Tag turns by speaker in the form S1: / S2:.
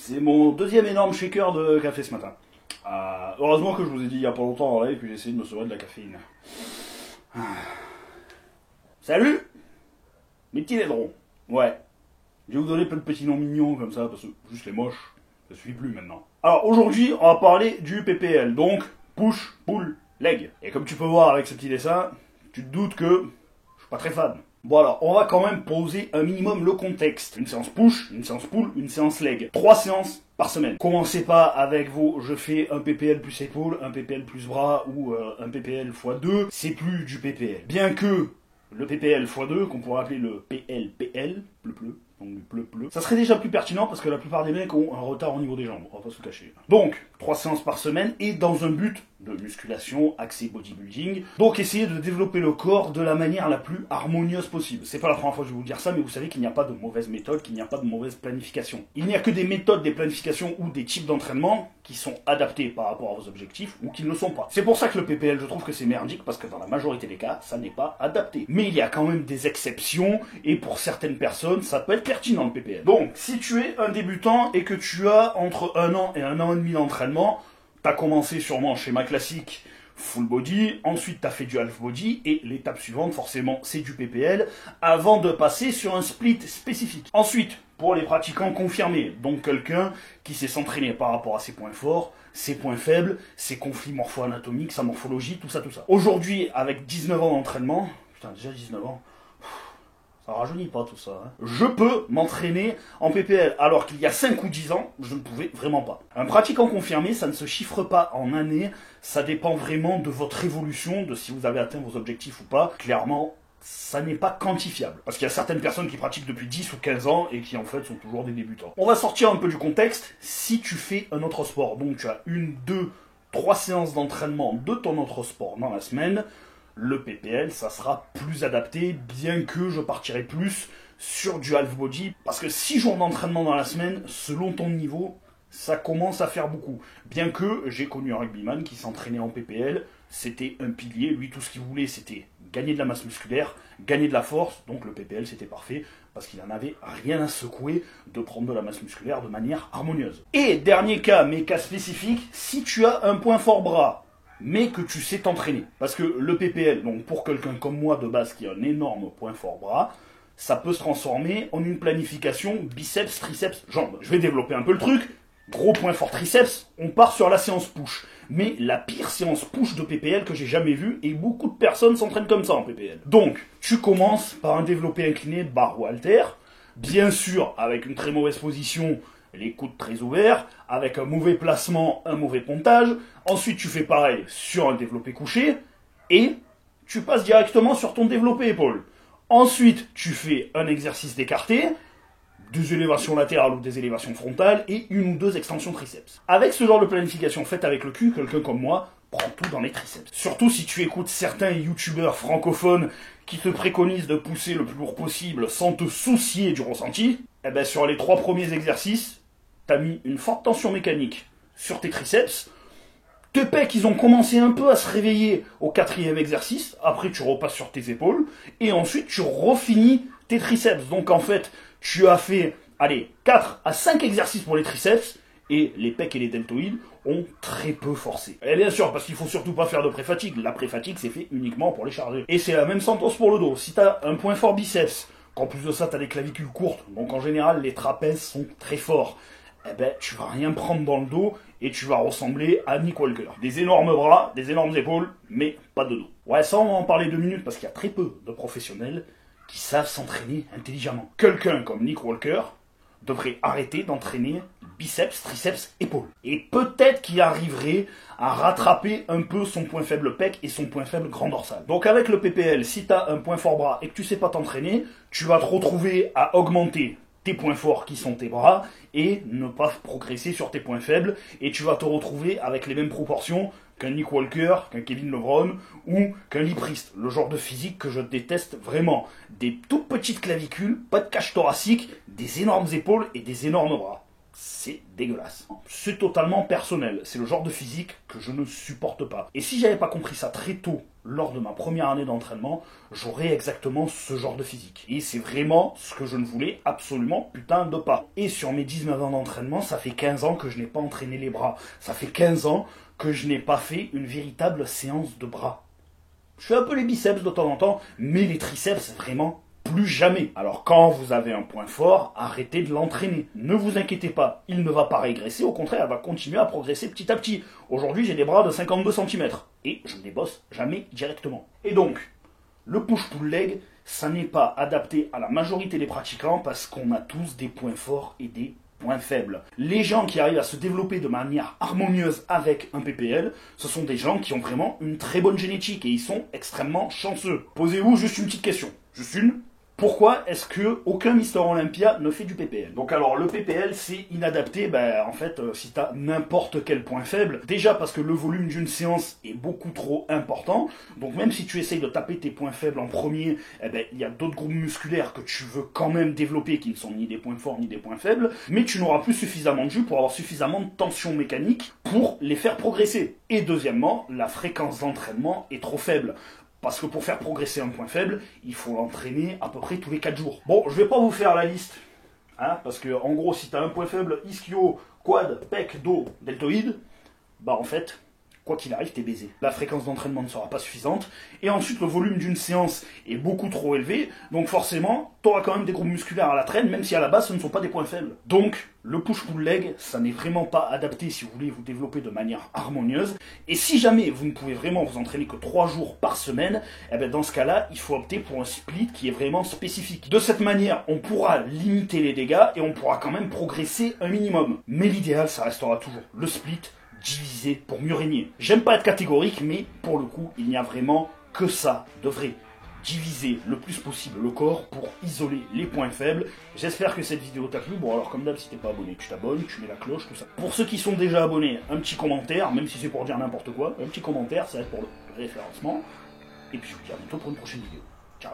S1: C'est mon deuxième énorme shaker de café ce matin. Heureusement que je vous ai dit il y a pas longtemps en live que j'ai essayé de me sauver de la caféine. Salut mes petits laidrons. Ouais. Je vais vous donner plein de petits noms mignons comme ça, parce que juste les moches, ça suffit plus maintenant. Alors aujourd'hui, on va parler du PPL, donc push, pull, leg. Et comme tu peux voir avec ce petit dessin, tu te doutes que je suis pas très fan. Bon alors, on va quand même poser un minimum le contexte. Une séance push, une séance pull, une séance leg. 3 séances par semaine. Commencez pas avec vos je fais un PPL plus épaule, un PPL plus bras ou un PPL x2. C'est plus du PPL. Bien que le PPL x2, qu'on pourrait appeler le PLPL, pleu, donc du pleu, ça serait déjà plus pertinent parce que la plupart des mecs ont un retard au niveau des jambes, on va pas se le cacher. Donc, 3 séances par semaine et dans un but de musculation, axé bodybuilding. Donc essayez de développer le corps de la manière la plus harmonieuse possible. C'est pas la première fois que je vais vous dire ça, mais vous savez qu'il n'y a pas de mauvaise méthode, qu'il n'y a pas de mauvaise planification. Il n'y a que des méthodes, des planifications ou des types d'entraînement qui sont adaptés par rapport à vos objectifs ou qui ne le sont pas. C'est pour ça que le PPL, je trouve que c'est merdique, parce que dans la majorité des cas, ça n'est pas adapté. Mais il y a quand même des exceptions, et pour certaines personnes, ça peut être pertinent le PPL. Donc, si tu es un débutant et que tu as entre 1 an et 1 an et demi d'entraînement, t'as commencé sûrement schéma classique, full body, ensuite t'as fait du half body, et l'étape suivante, forcément, c'est du PPL, avant de passer sur un split spécifique. Ensuite, pour les pratiquants confirmés, donc quelqu'un qui sait s'entraîner par rapport à ses points forts, ses points faibles, ses conflits morpho-anatomiques, sa morphologie, tout ça. Aujourd'hui, avec 19 ans d'entraînement, putain, déjà 19 ans, ça rajeunit pas tout ça. Hein. Je peux m'entraîner en PPL, alors qu'il y a 5 ou 10 ans, je ne pouvais vraiment pas. Un pratiquant confirmé, ça ne se chiffre pas en années, ça dépend vraiment de votre évolution, de si vous avez atteint vos objectifs ou pas. Clairement, ça n'est pas quantifiable. Parce qu'il y a certaines personnes qui pratiquent depuis 10 ou 15 ans et qui en fait sont toujours des débutants. On va sortir un peu du contexte. Si tu fais un autre sport, donc tu as 1, 2, 3 séances d'entraînement de ton autre sport dans la semaine, le PPL, ça sera plus adapté, bien que je partirai plus sur du half body. Parce que 6 jours d'entraînement dans la semaine, selon ton niveau, ça commence à faire beaucoup. Bien que j'ai connu un rugbyman qui s'entraînait en PPL, c'était un pilier. Lui, tout ce qu'il voulait, c'était gagner de la masse musculaire, gagner de la force. Donc le PPL, c'était parfait, parce qu'il n'en avait rien à secouer de prendre de la masse musculaire de manière harmonieuse. Et dernier cas, mais cas spécifique, si tu as un point fort bras, mais que tu sais t'entraîner. Parce que le PPL, donc pour quelqu'un comme moi de base qui a un énorme point fort bras, ça peut se transformer en une planification biceps, triceps, jambes. Je vais développer un peu le truc. Gros point fort triceps, on part sur la séance push. Mais la pire séance push de PPL que j'ai jamais vue, et beaucoup de personnes s'entraînent comme ça en PPL. Donc, tu commences par un développé incliné, barre ou halter, bien sûr avec une très mauvaise position, les coudes très ouverts, avec un mauvais placement, un mauvais pontage. Ensuite, tu fais pareil sur un développé couché, et tu passes directement sur ton développé épaule. Ensuite, tu fais un exercice d'écarté, des élévations latérales ou des élévations frontales, et 1 ou 2 extensions triceps. Avec ce genre de planification faite avec le cul, quelqu'un comme moi prend tout dans les triceps. Surtout si tu écoutes certains youtubeurs francophones qui te préconisent de pousser le plus lourd possible sans te soucier du ressenti, eh ben sur les 3 premiers exercices, t'as mis une forte tension mécanique sur tes triceps. Tes pecs, ils ont commencé un peu à se réveiller au 4e exercice. Après, tu repasses sur tes épaules. Et ensuite, tu refinis tes triceps. Donc, en fait, tu as fait, 4 à 5 exercices pour les triceps. Et les pecs et les deltoïdes ont très peu forcé. Et bien sûr, parce qu'il faut surtout pas faire de pré-fatigue. La pré-fatigue, c'est fait uniquement pour les charger. Et c'est la même sentence pour le dos. Si tu as un point fort biceps, qu'en plus de ça, tu as des clavicules courtes, donc en général, les trapèzes sont très forts, eh ben, tu vas rien prendre dans le dos et tu vas ressembler à Nick Walker. Des énormes bras, des énormes épaules, mais pas de dos. Ouais, ça, on va en parler 2 minutes parce qu'il y a très peu de professionnels qui savent s'entraîner intelligemment. Quelqu'un comme Nick Walker devrait arrêter d'entraîner biceps, triceps, épaules. Et peut-être qu'il arriverait à rattraper un peu son point faible pec et son point faible grand dorsal. Donc avec le PPL, si tu as un point fort bras et que tu sais pas t'entraîner, tu vas te retrouver à augmenter tes points forts qui sont tes bras et ne pas progresser sur tes points faibles, et tu vas te retrouver avec les mêmes proportions qu'un Nick Walker, qu'un Kevin Lebron ou qu'un Lee Priest. Le genre de physique que je déteste vraiment. Des toutes petites clavicules, pas de cage thoracique, des énormes épaules et des énormes bras. C'est dégueulasse. C'est totalement personnel. C'est le genre de physique que je ne supporte pas. Et si j'avais pas compris ça très tôt lors de ma première année d'entraînement, j'aurais exactement ce genre de physique. Et c'est vraiment ce que je ne voulais absolument putain de pas. Et sur mes 19 ans d'entraînement, ça fait 15 ans que je n'ai pas entraîné les bras. Ça fait 15 ans que je n'ai pas fait une véritable séance de bras. Je fais un peu les biceps de temps en temps, mais les triceps, vraiment plus jamais. Alors quand vous avez un point fort, arrêtez de l'entraîner. Ne vous inquiétez pas, il ne va pas régresser, au contraire, il va continuer à progresser petit à petit. Aujourd'hui, j'ai des bras de 52 cm et je ne les bosse jamais directement. Et donc, le push-pull leg, ça n'est pas adapté à la majorité des pratiquants parce qu'on a tous des points forts et des points faibles. Les gens qui arrivent à se développer de manière harmonieuse avec un PPL, ce sont des gens qui ont vraiment une très bonne génétique et ils sont extrêmement chanceux. Posez-vous juste une petite question. Juste une. Pourquoi est-ce que aucun Mister Olympia ne fait du PPL? Donc alors le PPL c'est inadapté, en fait si t'as n'importe quel point faible, déjà parce que le volume d'une séance est beaucoup trop important, donc même si tu essayes de taper tes points faibles en premier, il y a d'autres groupes musculaires que tu veux quand même développer qui ne sont ni des points forts ni des points faibles, mais tu n'auras plus suffisamment de jus pour avoir suffisamment de tension mécanique pour les faire progresser. Et deuxièmement, la fréquence d'entraînement est trop faible. Parce que pour faire progresser un point faible, il faut l'entraîner à peu près tous les 4 jours. Bon, je vais pas vous faire la liste, parce que en gros, si tu as un point faible ischio, quad, pec, dos, deltoïde, en fait, quoi qu'il arrive, t'es baisé. La fréquence d'entraînement ne sera pas suffisante, et ensuite le volume d'une séance est beaucoup trop élevé, donc forcément, tu auras quand même des groupes musculaires à la traîne, même si à la base ce ne sont pas des points faibles. Donc, le push-pull leg, ça n'est vraiment pas adapté si vous voulez vous développer de manière harmonieuse, et si jamais vous ne pouvez vraiment vous entraîner que 3 jours par semaine, dans ce cas-là, il faut opter pour un split qui est vraiment spécifique. De cette manière, on pourra limiter les dégâts, et on pourra quand même progresser un minimum. Mais l'idéal, ça restera toujours le split, diviser pour mieux régner. J'aime pas être catégorique, mais pour le coup, il n'y a vraiment que ça de vrai. Diviser le plus possible le corps pour isoler les points faibles. J'espère que cette vidéo t'a plu. Bon alors comme d'hab, si t'es pas abonné, tu t'abonnes, tu mets la cloche, tout ça. Pour ceux qui sont déjà abonnés, un petit commentaire, même si c'est pour dire n'importe quoi, un petit commentaire, ça va être pour le référencement. Et puis je vous dis à bientôt pour une prochaine vidéo. Ciao.